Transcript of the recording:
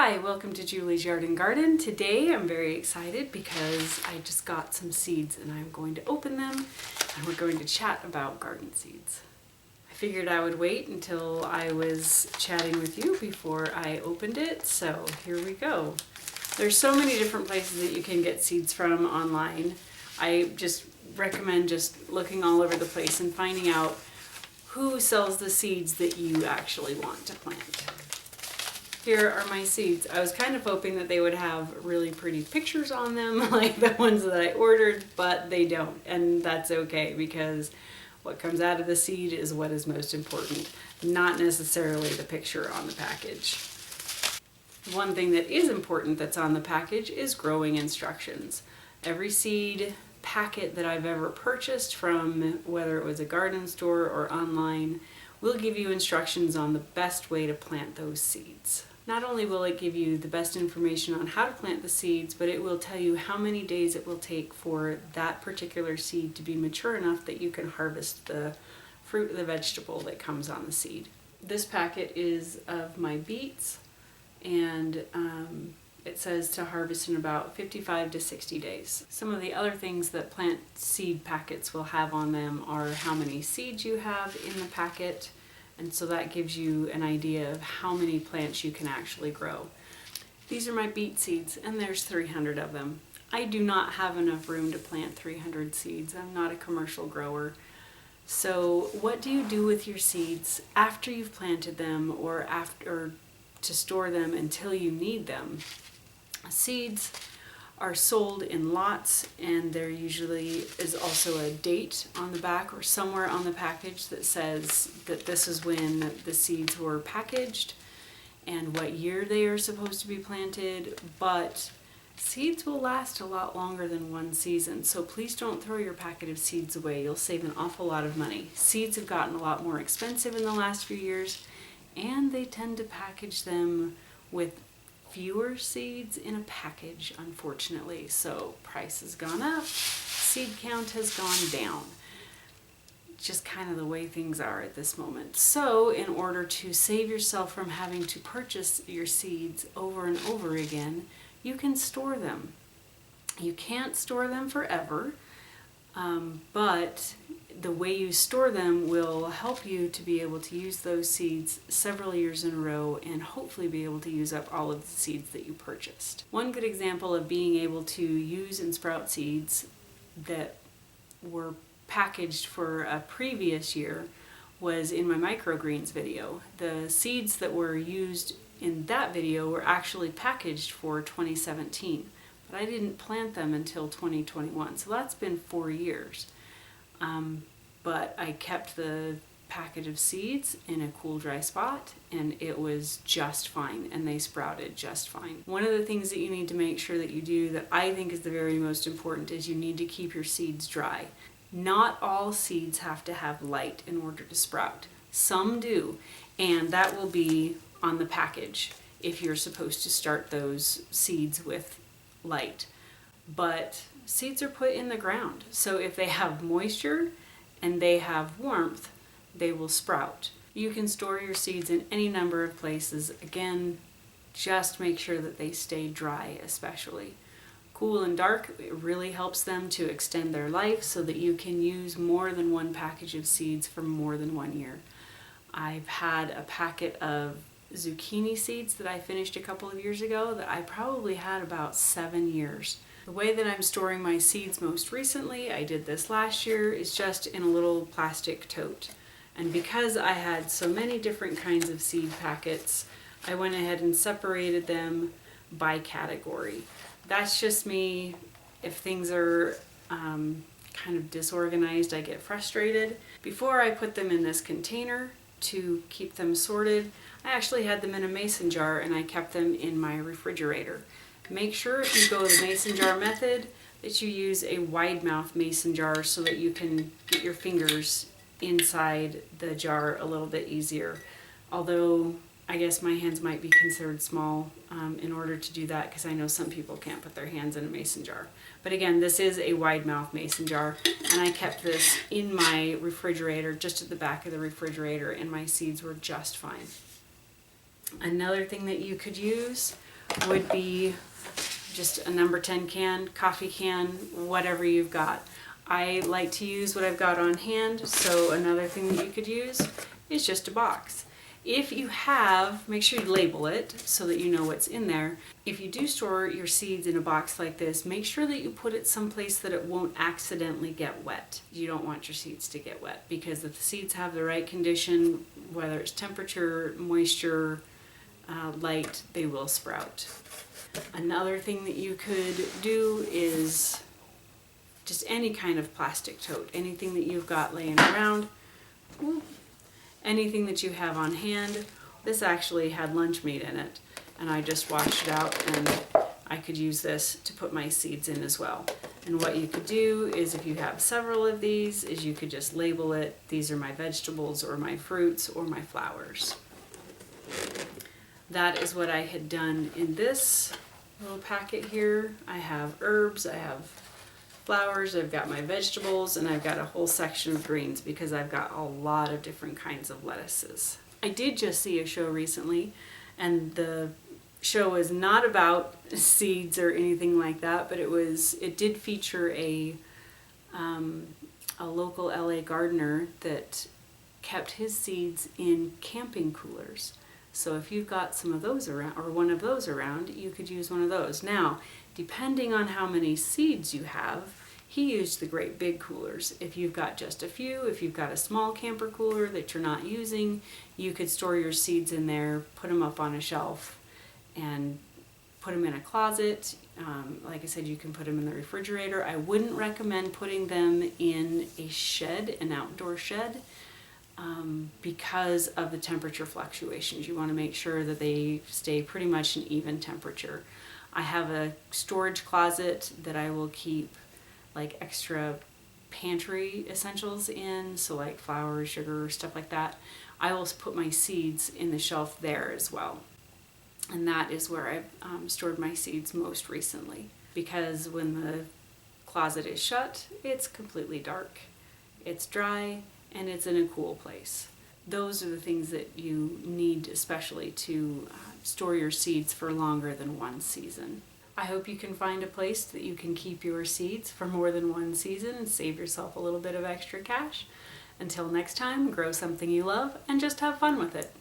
Hi, welcome to Julie's Yard and Garden. Today I'm very excited because I just got some seeds and I'm going to open them and we're going to chat about garden seeds. I figured I would wait until I was chatting with you before I opened it, so here we go. There's so many different places that you can get seeds from online. I just recommend just looking all over the place and finding out who sells the seeds that you actually want to plant. Here are my seeds. I was kind of hoping that they would have really pretty pictures on them like the ones that I ordered, but they don't, and that's okay because what comes out of the seed is what is most important, not necessarily the picture on the package. One thing that is important that's on the package is growing instructions. Every seed packet that I've ever purchased from, whether it was a garden store or online, will give you instructions on the best way to plant those seeds. Not only will it give you the best information on how to plant the seeds, but it will tell you how many days it will take for that particular seed to be mature enough that you can harvest the fruit of the vegetable that comes on the seed. This packet is of my beets, and it says to harvest in about 55 to 60 days. Some of the other things that plant seed packets will have on them are how many seeds you have in the packet, and so that gives you an idea of how many plants you can actually grow. These are my beet seeds, and there's 300 of them. I do not have enough room to plant 300 seeds. I'm not a commercial grower. So what do you do with your seeds after you've planted them or to store them until you need them? Seeds are sold in lots, and there usually is also a date on the back or somewhere on the package that says that this is when the seeds were packaged and what year they are supposed to be planted, but seeds will last a lot longer than one season, so please don't throw your packet of seeds away. You'll save an awful lot of money. Seeds have gotten a lot more expensive in the last few years, and they tend to package them with fewer seeds in a package, unfortunately. So price has gone up, seed count has gone down. Just kind of the way things are at this moment. So in order to save yourself from having to purchase your seeds over and over again, you can store them. You can't store them forever, but the way you store them will help you to be able to use those seeds several years in a row and hopefully be able to use up all of the seeds that you purchased. One good example of being able to use and sprout seeds that were packaged for a previous year was in my microgreens video. The seeds that were used in that video were actually packaged for 2017, but I didn't plant them until 2021, so that's been 4 years. But I kept the packet of seeds in a cool, dry spot, and it was just fine, and they sprouted just fine. One of the things that you need to make sure that you do that I think is the very most important is you need to keep your seeds dry. Not all seeds have to have light in order to sprout. Some do, and that will be on the package if you're supposed to start those seeds with light. But seeds are put in the ground, so if they have moisture and they have warmth, they will sprout. You can store your seeds in any number of places. Again, just make sure that they stay dry, especially. Cool and dark, it really helps them to extend their life so that you can use more than one package of seeds for more than 1 year. I've had a packet of zucchini seeds that I finished a couple of years ago that I probably had about 7 years. The way that I'm storing my seeds most recently, I did this last year, is just in a little plastic tote. And because I had so many different kinds of seed packets, I went ahead and separated them by category. That's just me. If things are kind of disorganized, I get frustrated. Before I put them in this container to keep them sorted, I actually had them in a mason jar and I kept them in my refrigerator. Make sure if you go the mason jar method that you use a wide mouth mason jar so that you can get your fingers inside the jar a little bit easier. Although I guess my hands might be considered small in order to do that because I know some people can't put their hands in a mason jar. But again, this is a wide mouth mason jar, and I kept this in my refrigerator, just at the back of the refrigerator, and my seeds were just fine. Another thing that you could use would be just a number 10 can, coffee can, whatever you've got. I like to use what I've got on hand, so another thing that you could use is just a box. If you have, make sure you label it so that you know what's in there. If you do store your seeds in a box like this, make sure that you put it someplace that it won't accidentally get wet. You don't want your seeds to get wet, because if the seeds have the right condition, whether it's temperature, moisture, light, they will sprout. Another thing that you could do is just any kind of plastic tote, anything that you've got laying around, anything that you have on hand. This actually had lunch meat in it, and I just washed it out, and I could use this to put my seeds in as well. And what you could do is, if you have several of these, is you could just label it, these are my vegetables or my fruits or my flowers. That is what I had done in this little packet here. I have herbs, I have flowers, I've got my vegetables, and I've got a whole section of greens because I've got a lot of different kinds of lettuces. I did just see a show recently, and the show is not about seeds or anything like that, but it did feature a local LA gardener that kept his seeds in camping coolers. So if you've got some of those around, or one of those around, you could use one of those. Now, depending on how many seeds you have, he used the great big coolers. If you've got just a few, if you've got a small camper cooler that you're not using, you could store your seeds in there, put them up on a shelf, and put them in a closet. Like I said, you can put them in the refrigerator. I wouldn't recommend putting them in a shed, an outdoor shed, because of the temperature fluctuations. You want to make sure that they stay pretty much an even temperature. I have a storage closet that I will keep like extra pantry essentials in, so like flour, sugar, stuff like that. I will put my seeds in the shelf there as well. And that is where I've stored my seeds most recently, because when the closet is shut, it's completely dark, it's dry, and it's in a cool place. Those are the things that you need, especially to store your seeds for longer than one season. I hope you can find a place that you can keep your seeds for more than one season and save yourself a little bit of extra cash. Until next time, grow something you love and just have fun with it.